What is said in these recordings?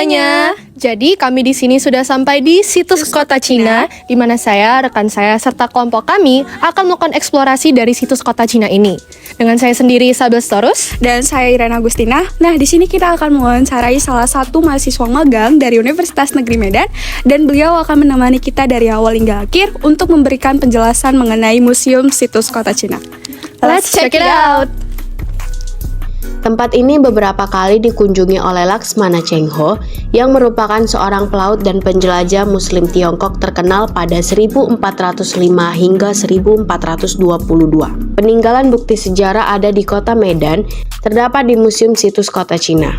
semuanya. Jadi kami di sini sudah sampai di situs kota Cina, di mana saya, rekan saya, serta kelompok kami akan melakukan eksplorasi dari situs kota Cina ini. Dengan saya sendiri Isabel Storus dan saya Irena Agustina. Nah, di sini kita akan mewawancarai salah satu mahasiswa magang dari Universitas Negeri Medan dan beliau akan menemani kita dari awal hingga akhir untuk memberikan penjelasan mengenai museum situs kota Cina. Let's check it out. Tempat ini beberapa kali dikunjungi oleh Laksmana Cheng Ho yang merupakan seorang pelaut dan penjelajah Muslim Tiongkok terkenal pada 1405 hingga 1422. Peninggalan bukti sejarah ada di kota Medan, terdapat di Museum Situs Kota Cina.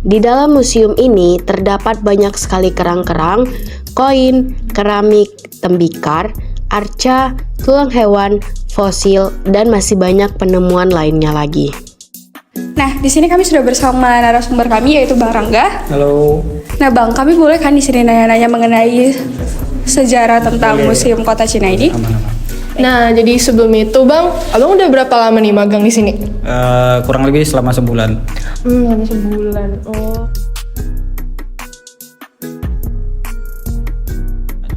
Di dalam museum ini terdapat banyak sekali kerang-kerang, koin, keramik, tembikar, arca, tulang hewan, fosil, dan masih banyak penemuan lainnya lagi. Nah, di sini kami sudah bersama narasumber kami yaitu Bang Rangga. Halo. Nah, Bang, kami boleh kan di sini nanya-nanya mengenai sejarah tentang Museum Kota Cina ini? Nah, jadi sebelum itu, Bang, Abang udah berapa lama nih magang di sini? Kurang lebih selama sebulan. Selama sebulan. Oh.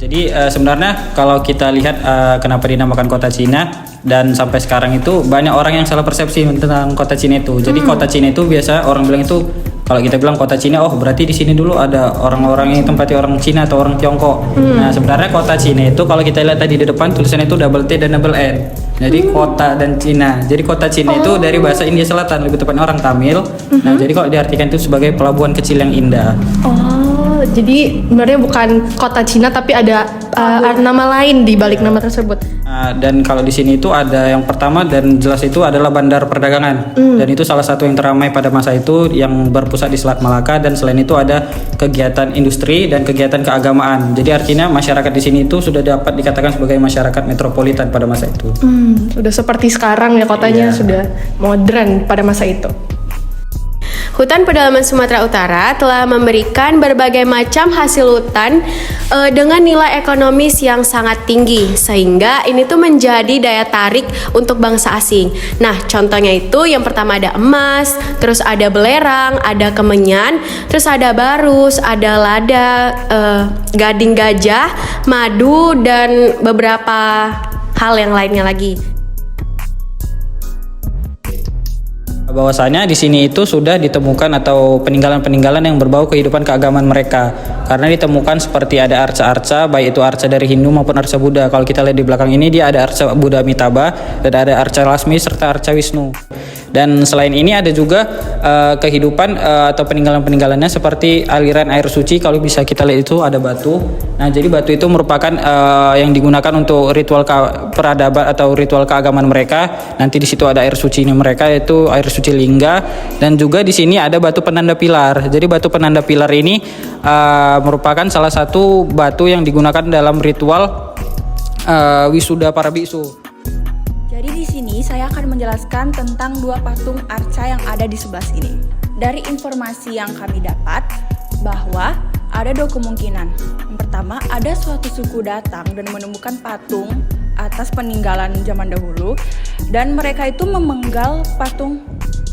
Jadi sebenarnya kalau kita lihat kenapa dinamakan kota Cina dan sampai sekarang itu banyak orang yang salah persepsi tentang kota Cina itu. Jadi kota Cina itu biasa orang bilang itu kalau kita bilang kota Cina, oh berarti di sini dulu ada orang-orang yang tempatnya orang Cina atau orang Tiongkok. Nah sebenarnya kota Cina itu kalau kita lihat tadi di depan tulisannya itu double T dan double N. Jadi kota dan Cina. Jadi kota Cina itu dari bahasa India Selatan, lebih tepatnya orang Tamil. Nah jadi kalau diartikan itu sebagai pelabuhan kecil yang indah. Oh, jadi sebenarnya bukan kota Cina tapi ada nama lain di balik nama tersebut. Dan kalau di sini itu ada yang pertama dan jelas itu adalah bandar perdagangan. Dan itu salah satu yang teramai pada masa itu yang berpusat di Selat Malaka, dan selain itu ada kegiatan industri dan kegiatan keagamaan. Jadi artinya masyarakat di sini itu sudah dapat dikatakan sebagai masyarakat metropolitan pada masa itu. Sudah seperti sekarang ya kotanya, sudah modern pada masa itu. Hutan Pedalaman Sumatera Utara telah memberikan berbagai macam hasil hutan dengan nilai ekonomis yang sangat tinggi, sehingga ini tuh menjadi daya tarik untuk bangsa asing. Nah, contohnya itu yang pertama ada emas, terus ada belerang, ada kemenyan, terus ada barus, ada lada, gading gajah, madu, dan beberapa hal yang lainnya lagi. Bahwasanya di sini itu sudah ditemukan atau peninggalan-peninggalan yang berbau kehidupan keagamaan mereka, karena ditemukan seperti ada arca-arca, baik itu arca dari Hindu maupun arca Buddha. Kalau kita lihat di belakang ini dia ada arca Buddha Amitabha dan ada arca Lasmi serta arca Wisnu. Dan selain ini ada juga kehidupan atau peninggalan-peninggalannya seperti aliran air suci. Kalau bisa kita lihat itu ada batu. Nah, jadi batu itu merupakan yang digunakan untuk ritual peradaban atau ritual keagamaan mereka. Nanti di situ ada air sucinya mereka, yaitu air suci Lingga. Dan juga di sini ada batu penanda pilar. Jadi batu penanda pilar ini merupakan salah satu batu yang digunakan dalam ritual wisuda para biksu. Jadi di sini saya akan menjelaskan tentang dua patung arca yang ada di sebelah sini. Dari informasi yang kami dapat bahwa ada dua kemungkinan. Yang pertama, ada suatu suku datang dan menemukan patung atas peninggalan zaman dahulu, dan mereka itu memenggal patung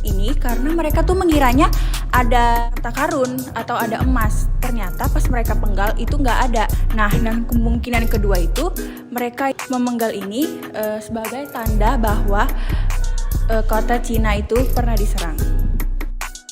ini karena mereka tuh mengiranya ada harta karun atau ada emas. Ternyata pas mereka penggal itu nggak ada. Nah, dan kemungkinan kedua itu mereka memenggal ini sebagai tanda bahwa kota Cina itu pernah diserang.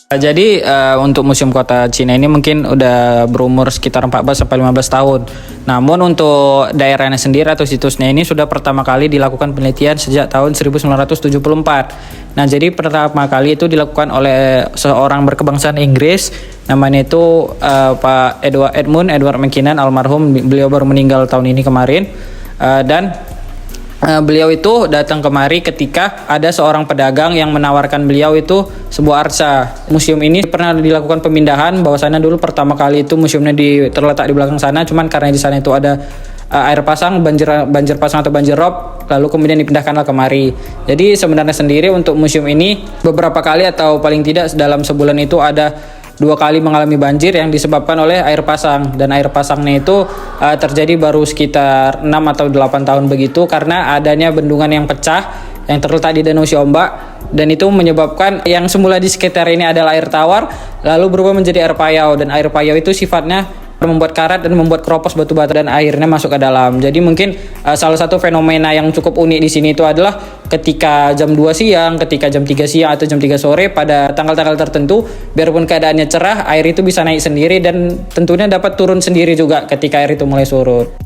Jadi untuk Museum Kota Cina ini mungkin udah berumur sekitar 14-15 tahun. Namun untuk daerahnya sendiri atau situsnya ini sudah pertama kali dilakukan penelitian sejak tahun 1974. Nah, jadi pertama kali itu dilakukan oleh seorang berkebangsaan Inggris, namanya itu Pak Edward Mackinnon almarhum. Beliau baru meninggal tahun ini kemarin. Beliau itu datang kemari ketika ada seorang pedagang yang menawarkan beliau itu sebuah arca. Museum ini pernah dilakukan pemindahan, bahwasanya dulu pertama kali itu museumnya terletak di belakang sana, cuman karena di sana itu ada air pasang, banjir pasang atau banjir rob, lalu kemudian dipindahkanlah kemari. Jadi sebenarnya sendiri untuk museum ini beberapa kali atau paling tidak dalam sebulan itu ada 2 kali mengalami banjir yang disebabkan oleh air pasang, dan air pasangnya itu terjadi baru sekitar 6 atau 8 tahun begitu karena adanya bendungan yang pecah yang terletak di Danau Siombak dan itu menyebabkan yang semula di sekitar ini adalah air tawar lalu berubah menjadi air payau, dan air payau itu sifatnya membuat karat dan membuat keropos batu bata dan airnya masuk ke dalam. Jadi mungkin salah satu fenomena yang cukup unik di sini itu adalah ketika jam 2 siang, ketika jam 3 siang atau jam 3 sore pada tanggal-tanggal tertentu, biarpun keadaannya cerah, air itu bisa naik sendiri dan tentunya dapat turun sendiri juga ketika air itu mulai surut.